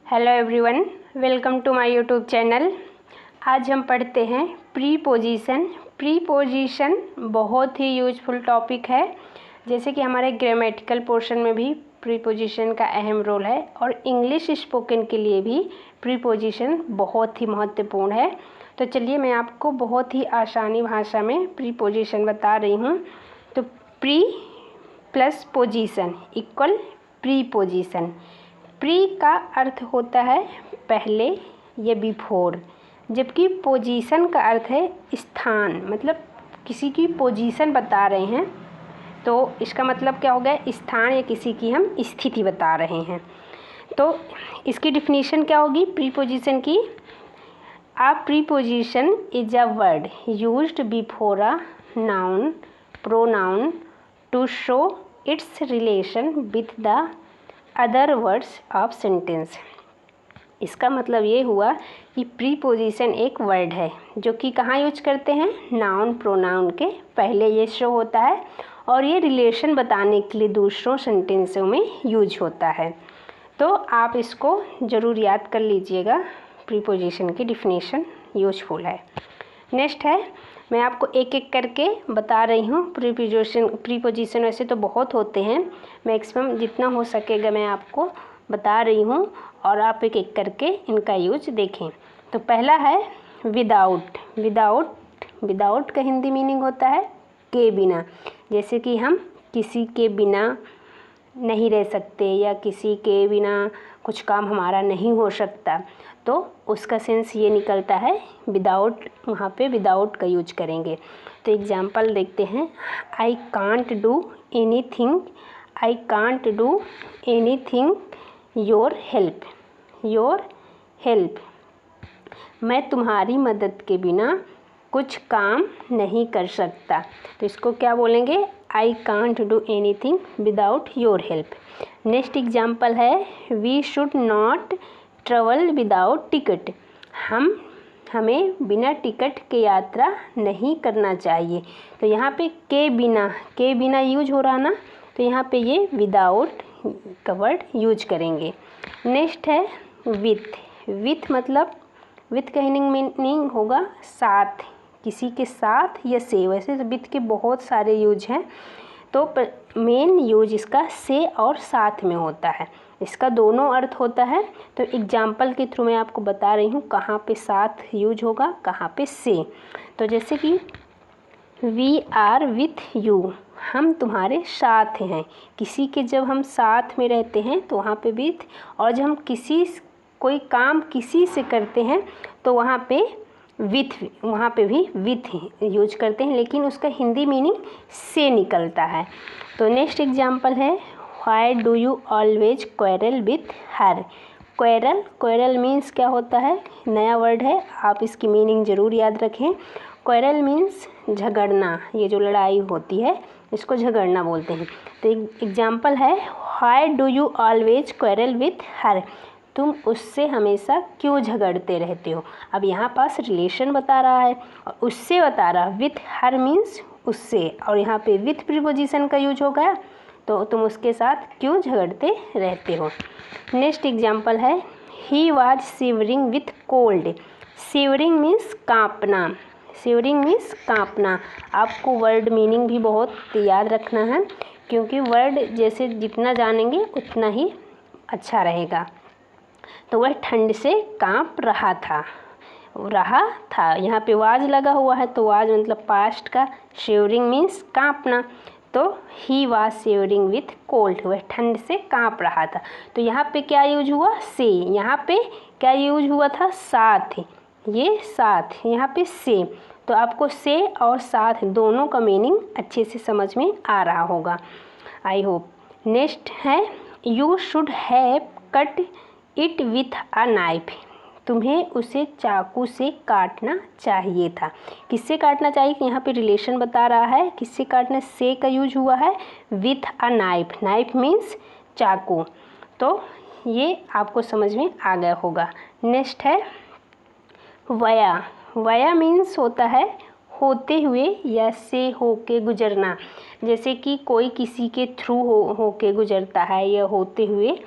Hello everyone, welcome to my YouTube channel. आज हम पढ़ते हैं प्रीपोजिशन। प्रीपोजिशन बहुत ही यूजफुल टॉपिक है। जैसे कि हमारे ग्रामेटिकल पोर्शन में भी प्रीपोजिशन का अहम रोल है और इंग्लिश स्पोकन के लिए भी प्रीपोजिशन बहुत ही महत्वपूर्ण है। तो चलिए मैं आपको बहुत ही आसानी भाषा में प्रीपोजिशन बता रही हूँ। तो pre plus position equal preposition. Pre का अर्थ होता है पहले या बिफोर, जबकि पोजीशन का अर्थ है स्थान, मतलब किसी की पोजीशन बता रहे हैं तो इसका मतलब क्या हो गया, स्थान या किसी की हम स्थिति बता रहे हैं। तो इसकी डिफिनीशन क्या होगी प्रीपोजिशन की। A preposition is a word used before a noun pronoun to show its relation with the other words of sentence. इसका मतलब ये हुआ कि प्रीपोजिशन एक वर्ड है जो कि कहाँ यूज करते हैं, नाउन प्रोनाउन के पहले ये शो होता है और ये रिलेशन बताने के लिए दूसरों सेंटेंसों में यूज होता है। तो आप इसको ज़रूर याद कर लीजिएगा, प्रीपोजिशन की डिफिनीशन यूजफुल है। नेक्स्ट है, मैं आपको एक एक करके बता रही हूँ। प्रीपोजिशन वैसे तो बहुत होते हैं, मैक्सिमम जितना हो सकेगा मैं आपको बता रही हूँ और आप एक एक करके इनका यूज देखें। तो पहला है विदाउट। विदाउट का हिंदी मीनिंग होता है के बिना। जैसे कि हम किसी के बिना नहीं रह सकते या किसी के बिना कुछ काम हमारा नहीं हो सकता, तो उसका सेंस ये निकलता है विदाउट। वहाँ पे विदाउट का यूज करेंगे। तो एग्जांपल देखते हैं। आई can't do anything, I can't do anything your help. मैं तुम्हारी मदद के बिना कुछ काम नहीं कर सकता। तो इसको क्या बोलेंगे, I can't do anything without your help. Next example है we should not travel without ticket. हमें बिना टिकट के यात्रा नहीं करना चाहिए। तो यहाँ पे के बिना यूज हो रहा ना, तो यहाँ पे ये विदाउट का वर्ड यूज करेंगे। नेक्स्ट है विथ मतलब विथ का मीनिंग होगा साथ, किसी के साथ या से। वैसे तो विथ के बहुत सारे यूज हैं, तो मेन यूज इसका से और साथ में होता है। इसका दोनों अर्थ होता है। तो एग्जाम्पल के थ्रू मैं आपको बता रही हूँ कहाँ पे साथ यूज होगा, कहाँ पे से। तो जैसे कि वी आर विथ यू, हम तुम्हारे साथ हैं। किसी के जब हम साथ में रहते हैं तो वहाँ पे विथ, और जब हम कोई काम किसी से करते हैं तो वहाँ पे भी विथ यूज करते हैं, लेकिन उसका हिंदी मीनिंग से निकलता है। तो नेक्स्ट एग्जांपल है why do you always quarrel with her. Quarrel means क्या होता है, नया वर्ड है, आप इसकी मीनिंग ज़रूर याद रखें। क्वेरल मीन्स झगड़ना, ये जो लड़ाई होती है इसको झगड़ना बोलते हैं। तो एग्जांपल है why do you always quarrel with her, तुम उससे हमेशा क्यों झगड़ते रहते हो। अब यहाँ पास रिलेशन बता रहा है और उससे बता रहा, विथ हर मीन्स उससे, और यहाँ पे विथ प्रीपोजिशन का यूज हो गया, तो तुम उसके साथ क्यों झगड़ते रहते हो। नेक्स्ट एग्जांपल है he was shivering with cold. Shivering means कांपना, आपको वर्ड मीनिंग भी बहुत याद रखना है, क्योंकि वर्ड जैसे जितना जानेंगे उतना ही अच्छा रहेगा। तो वह ठंड से कांप रहा था। यहाँ पे वाज लगा हुआ है, तो वाज मतलब पास्ट का, शिवरिंग मीन्स कांपना। तो he was shivering with cold, वह ठंड से कांप रहा था। तो यहाँ पे क्या यूज हुआ, से। यहाँ पे क्या यूज हुआ था, साथ। ये साथ, यहाँ पे से। तो आपको से और साथ दोनों का मीनिंग अच्छे से समझ में आ रहा होगा, आई होप। नेक्स्ट है you should have cut it with a knife. तुम्हें उसे चाकू से काटना चाहिए था। किससे काटना चाहिए, यहाँ पे रिलेशन बता रहा है, किससे काटना, से का यूज हुआ है with a knife. Knife means चाकू। तो ये आपको समझ में आ गया होगा। नेक्स्ट है वया मीन्स होता है होते हुए या से होके गुजरना। जैसे कि कोई किसी के थ्रू होके गुजरता है या होते हुए,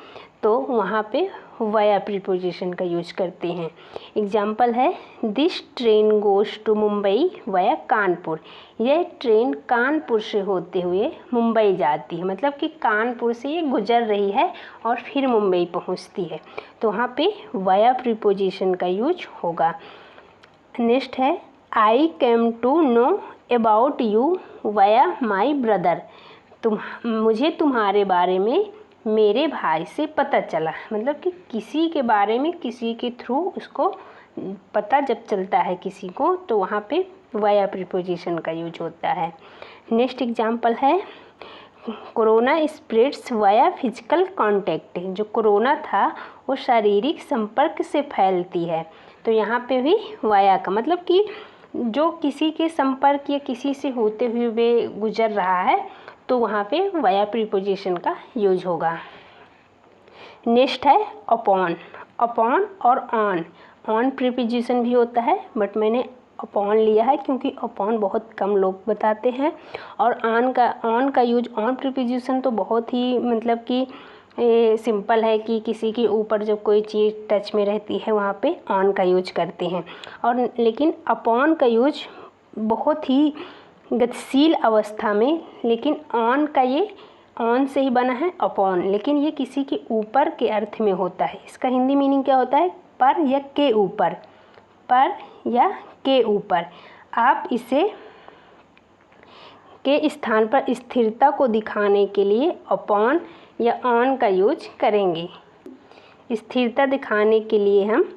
तो वहाँ पे वाया प्रीपोजिशन का यूज करते हैं। एग्जाम्पल है this train goes to Mumbai via Kanpur. यह ट्रेन कानपुर से होते हुए मुंबई जाती है, मतलब कि कानपुर से ये गुजर रही है और फिर मुंबई पहुंचती है, तो वहाँ पे वाया प्रीपोजिशन का यूज होगा। नेक्स्ट है I came to know about you via my brother. मुझे तुम्हारे बारे में मेरे भाई से पता चला, मतलब कि किसी के बारे में किसी के थ्रू उसको पता जब चलता है किसी को, तो वहाँ पे वाया प्रीपोजिशन का यूज होता है। नेक्स्ट एग्जाम्पल है corona spreads via physical contact. जो कोरोना था वो शारीरिक संपर्क से फैलती है, तो यहाँ पे भी वाया का मतलब कि जो किसी के संपर्क या किसी से होते हुए वे गुजर रहा है, तो वहाँ पे वाया प्रीपोजिशन का यूज होगा। नेक्स्ट है अपॉन। अपॉन और ऑन प्रीपोजिशन भी होता है, बट मैंने अपॉन लिया है क्योंकि अपॉन बहुत कम लोग बताते हैं, और ऑन का यूज ऑन प्रीपोजिशन तो बहुत ही मतलब कि सिंपल है कि किसी के ऊपर जब कोई चीज़ टच में रहती है वहाँ पे ऑन का यूज करते हैं। और लेकिन अपॉन का यूज बहुत ही गतिशील अवस्था में, लेकिन ऑन का ये ऑन से ही बना है अपॉन, लेकिन ये किसी के ऊपर के अर्थ में होता है। इसका हिंदी मीनिंग क्या होता है? पर या के ऊपर, पर या के ऊपर। आप इसे के स्थान पर स्थिरता को दिखाने के लिए अपॉन या ऑन का यूज करेंगे। स्थिरता दिखाने के लिए हम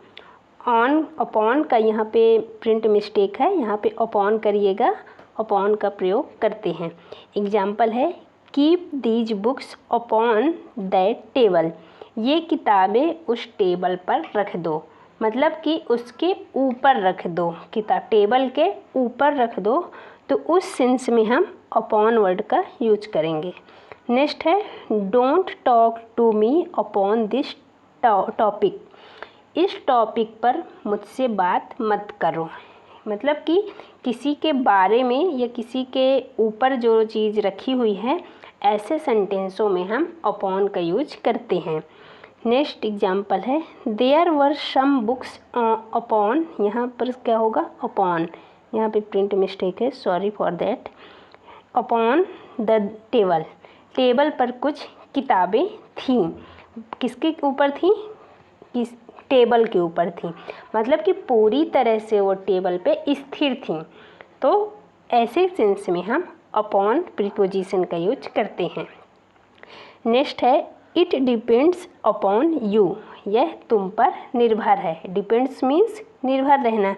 ऑन अपॉन का, यहाँ पे प्रिंट मिस्टेक है, यहाँ पे अपॉन करिएगा, अपॉन का प्रयोग करते हैं। एग्जाम्पल है keep these books upon that table. ये किताबें उस टेबल पर रख दो, मतलब कि उसके ऊपर रख दो, किताब टेबल के ऊपर रख दो, तो उस सेंस में हम अपॉन वर्ड का यूज करेंगे। नेक्स्ट है don't talk to me upon this topic. इस टॉपिक पर मुझसे बात मत करो, मतलब कि किसी के बारे में या किसी के ऊपर जो चीज़ रखी हुई है, ऐसे सेंटेंसों में हम अपॉन का यूज करते हैं। नेक्स्ट एग्जाम्पल है there were some books upon. यहाँ पर क्या होगा? अपॉन। यहाँ पे प्रिंट मिस्टेक है, sorry for that. Upon the table. Table पर कुछ किताबें थीं। किसके ऊपर थीं? किस टेबल के ऊपर थी, मतलब कि पूरी तरह से वो टेबल पे स्थिर थी, तो ऐसे सेंस में हम अपॉन प्रीपोजिशन का यूज करते हैं। नेक्स्ट है इट डिपेंड्स अपॉन यू। यह तुम पर निर्भर है। डिपेंड्स मीन्स निर्भर रहना।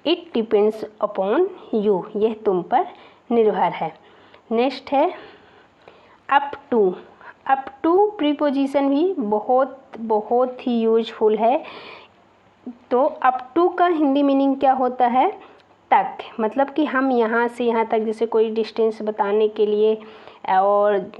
It depends upon you. यह तुम पर निर्भर है। नेक्स्ट है up to. Up to preposition भी बहुत ही यूजफुल है। तो अप टू का हिंदी मीनिंग क्या होता है? तक, मतलब कि हम यहाँ से यहाँ तक, जैसे कोई डिस्टेंस बताने के लिए और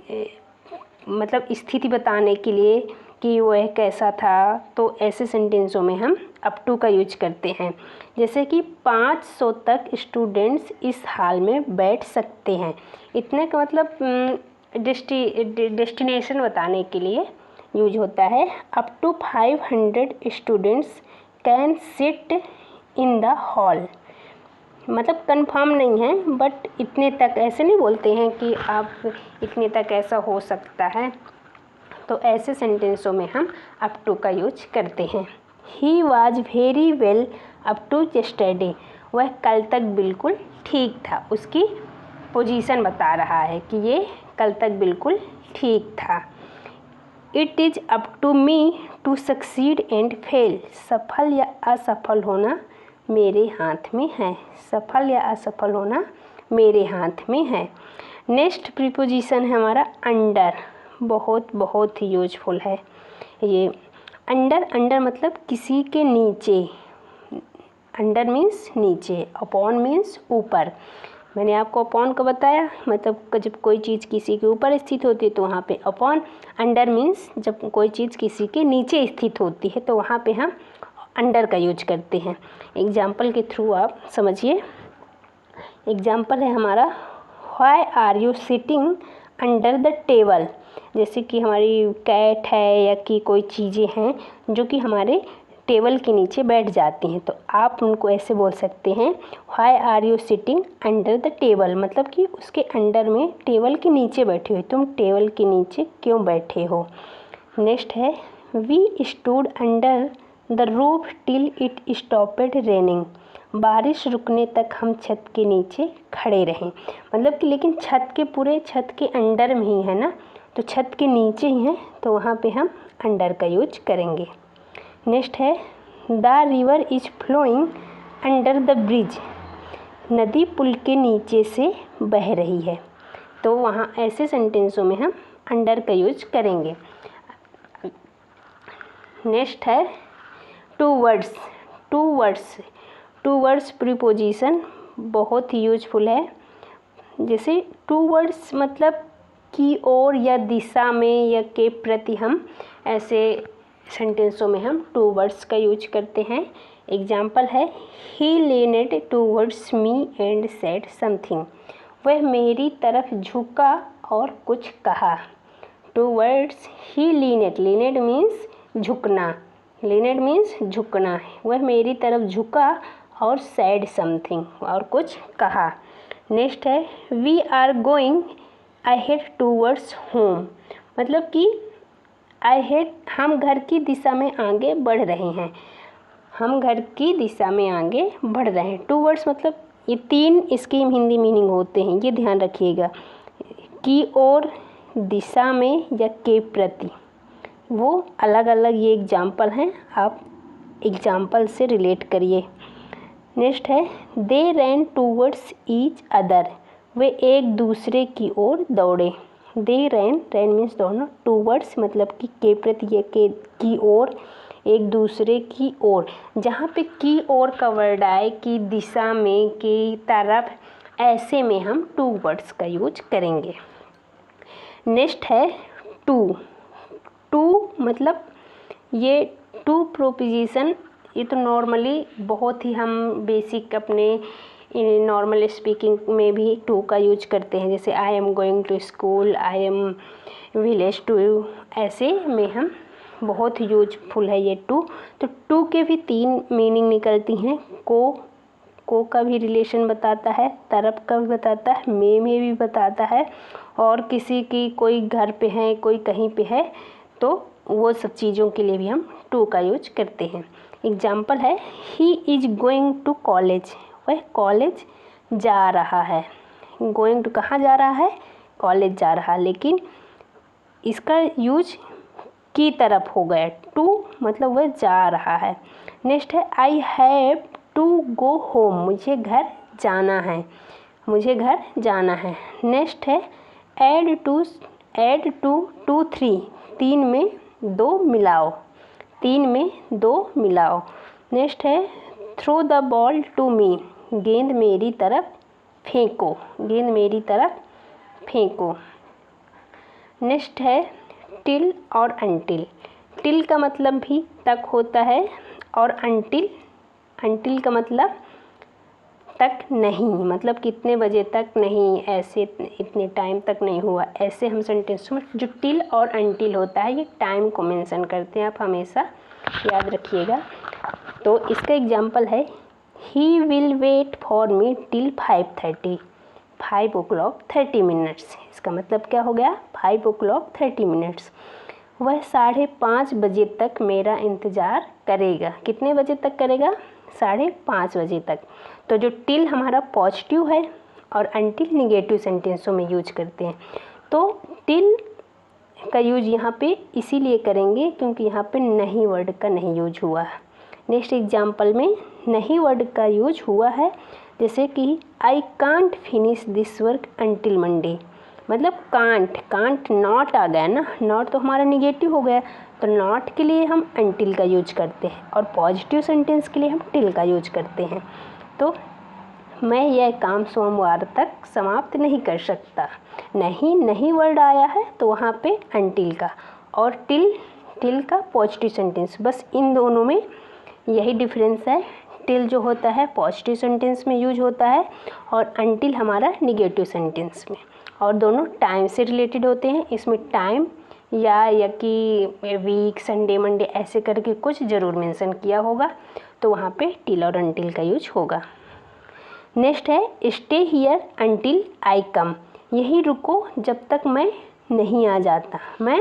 मतलब स्थिति बताने के लिए कि वह कैसा था, तो ऐसे सेंटेंसों में हम अप टू का यूज करते हैं। जैसे कि 500 तक स्टूडेंट्स इस हॉल में बैठ सकते हैं। इतने का मतलब डेस्टिनेशन बताने के लिए यूज होता है। Up to 500 students can sit in the hall. मतलब कंफर्म नहीं है, बट इतने तक, ऐसे नहीं बोलते हैं कि आप इतने तक ऐसा हो सकता है, तो ऐसे सेंटेंसों में हम अप टू का यूज करते हैं। He was very well up to yesterday. वह कल तक बिल्कुल ठीक था। उसकी पोजीशन बता रहा है कि ये कल तक बिल्कुल ठीक था। It is up to me to succeed and fail. सफल या असफल होना मेरे हाथ में है। सफल या असफल होना मेरे हाथ में है। नेक्स्ट प्रीपोजिशन है हमारा अंडर। बहुत ही यूजफुल है ये। अंडर मतलब किसी के नीचे। अंडर मीन्स नीचे, अपॉन मीन्स ऊपर। मैंने आपको अपॉन को बताया, मतलब जब कोई चीज़ किसी के ऊपर स्थित होती है तो वहाँ पे अपॉन। अंडर मीन्स जब कोई चीज़ किसी के नीचे स्थित होती है तो वहाँ पे हम अंडर का यूज करते हैं। एग्जाम्पल के थ्रू आप समझिए। एग्जाम्पल है हमारा why are you sitting under the table. जैसे कि हमारी कैट है या कि कोई चीज़ें हैं जो कि हमारे टेबल के नीचे बैठ जाती हैं, तो आप उनको ऐसे बोल सकते हैं, why are you sitting under the table, मतलब कि उसके अंडर में टेबल के नीचे बैठे हो, तुम टेबल के नीचे क्यों बैठे हो। नेक्स्ट है, we stood under the roof till it stopped raining, बारिश रुकने तक हम छत के नीचे खड़े रहें, मतलब कि लेकिन छत के अंडर में ही है ना, तो छत के नीचे ही हैं, तो वहाँ पे हम अंडर का यूज करेंगे। नेक्स्ट है, the river is flowing under the bridge, नदी पुल के नीचे से बह रही है, तो वहाँ ऐसे सेंटेंसों में हम अंडर का यूज करेंगे। नेक्स्ट है, टू वर्ड्स प्रीपोजिशन बहुत ही यूजफुल है। जैसे टू वर्ड्स मतलब की ओर या दिशा में या के प्रति हम ऐसे सेंटेंसों में हम टू वर्ड्स का यूज करते हैं। एग्जाम्पल है, he leaned towards me and said something, वह मेरी तरफ झुका और कुछ कहा। Two words, he leaned means झुकना, झुकना, वह मेरी तरफ झुका और सैड समथिंग, और कुछ कहा। नेक्स्ट है, we are going ahead towards home, मतलब कि अहेड हम घर की दिशा में आगे बढ़ रहे हैं, टूवर्ड्स मतलब ये 3 इसके हिंदी मीनिंग होते हैं, ये ध्यान रखिएगा, की ओर, दिशा में या के प्रति, वो अलग अलग ये एग्जाम्पल हैं, आप एग्जाम्पल से रिलेट करिए। नेक्स्ट है, दे रैन टूवर्ड्स ईच अदर, वे एक दूसरे की ओर दौड़े। दे रैन मीन्स दौड़ना, टूवर्ड्स मतलब कि के प्रति या के की ओर, एक दूसरे की ओर, जहाँ पे की ओर का वर्ड आए, की दिशा में, की तरफ, ऐसे में हम टू वर्ड्स का यूज करेंगे। नेक्स्ट है, टू मतलब ये टू प्रोपोजिशन, ये तो नॉर्मली बहुत ही हम बेसिक अपने नॉर्मल स्पीकिंग में भी टू का यूज करते हैं। जैसे I am going to school, I am village to you, ऐसे में हम बहुत यूजफुल है ये टू। तो टू के भी 3 मीनिंग निकलती हैं, को का भी रिलेशन बताता है, तरफ का भी बताता है, में भी बताता है, और किसी की कोई घर पे है, कोई कहीं पे है, तो वो सब चीज़ों के लिए भी हम टू का यूज करते हैं। एग्जाम्पल है, he is going to college, वह कॉलेज जा रहा है। गोइंग टू कहाँ जा रहा है, कॉलेज जा रहा है, लेकिन इसका यूज की तरफ हो गया, टू मतलब वह जा रहा है। नेक्स्ट है, I have to go home, मुझे घर जाना है, नेक्स्ट है, एड टू टू 3, 3 में 2 मिलाओ, नेक्स्ट है, throw the ball to me, गेंद मेरी तरफ फेंको, नेक्स्ट है, टिल और अनटिल, टिल का मतलब भी तक होता है, और अनटिल का मतलब तक नहीं, मतलब कितने बजे तक नहीं, ऐसे इतने टाइम तक नहीं हुआ, ऐसे हम सेंटेंस में जो टिल और अनटिल होता है ये टाइम को मेंशन करते हैं, आप हमेशा याद रखिएगा। तो इसका एग्जाम्पल है, he will wait for me till 5:30, 5 o'clock 30 minutes, इसका मतलब क्या हो गया, 5 o'clock 30 minutes, वह 5:30 बजे तक मेरा इंतज़ार करेगा। कितने बजे तक करेगा, 5:30 बजे तक। तो जो टिल हमारा पॉजिटिव है और अनटिल निगेटिव सेंटेंसों में यूज करते हैं, तो टिल का यूज यहाँ पे इसीलिए करेंगे क्योंकि यहाँ पे नहीं वर्ड का नहीं यूज हुआ है। नेक्स्ट एग्जाम्पल में नहीं वर्ड का यूज हुआ है, जैसे कि I can't finish this work until Monday, मतलब कांट नॉट आ गया ना, नॉट तो हमारा निगेटिव हो गया, तो नॉट के लिए हम अंटिल का यूज करते हैं और पॉजिटिव सेंटेंस के लिए हम टिल का यूज करते हैं। तो मैं यह काम सोमवार तक समाप्त नहीं कर सकता, नहीं वर्ड आया है तो वहाँ पे अंटिल का, और टिल का पॉजिटिव सेंटेंस, बस इन दोनों में यही डिफरेंस है। टिल जो होता है पॉजिटिव सेंटेंस में यूज होता है और अंटिल हमारा निगेटिव सेंटेंस में। और दोनों टाइम से रिलेटेड होते हैं। इसमें टाइम या कि वीक, संडे, मंडे ऐसे करके कुछ ज़रूर मेंशन किया होगा, तो वहाँ पे टिल और अनटिल का यूज होगा। नेक्स्ट है स्टे हियर अनटिल आई कम, यहीं रुको जब तक मैं नहीं आ जाता। मैं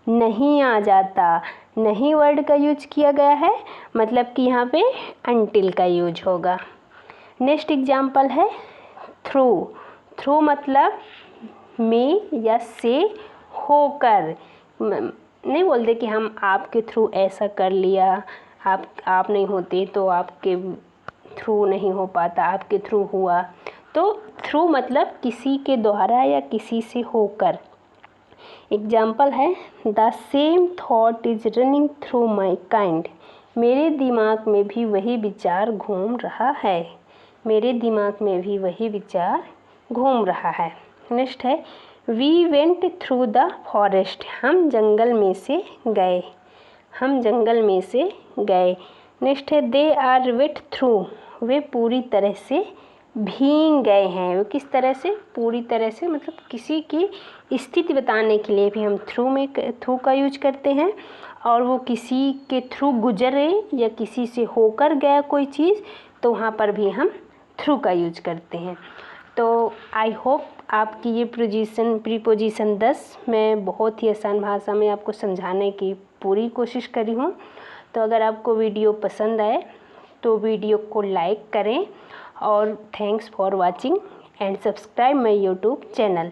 नहीं आ जाता, नहीं वर्ड का यूज किया गया है, मतलब कि यहाँ पे अनटिल का यूज होगा। नेक्स्ट एग्जाम्पल है थ्रू। थ्रू मतलब में या से होकर, नहीं बोलते कि हम आपके थ्रू ऐसा कर लिया, आप नहीं होते तो आपके थ्रू नहीं हो पाता, आपके थ्रू हुआ। तो थ्रू मतलब किसी के द्वारा या किसी से होकर। एग्जाम्पल है the same thought is running through my kind, मेरे दिमाग में भी वही विचार घूम रहा है। मेरे दिमाग में भी वही विचार घूम रहा है। नेक्स्ट है we went through the forest, हम जंगल में से गए। हम जंगल में से गए। नेक्स्ट है दे आर वेट थ्रू, वे पूरी तरह से भीग गए हैं। वो किस तरह से? पूरी तरह से, मतलब किसी की स्थिति बताने के लिए भी हम थ्रू का यूज करते हैं, और वो किसी के थ्रू गुजरे या किसी से होकर गया कोई चीज़, तो वहाँ पर भी हम थ्रू का यूज करते हैं। तो आई होप आपकी ये प्रीपोजिशन 10 मैं बहुत ही आसान भाषा में आपको समझाने की पूरी कोशिश करी हूँ। तो अगर आपको वीडियो पसंद आए तो वीडियो को लाइक करें, और thanks for watching and subscribe my YouTube channel.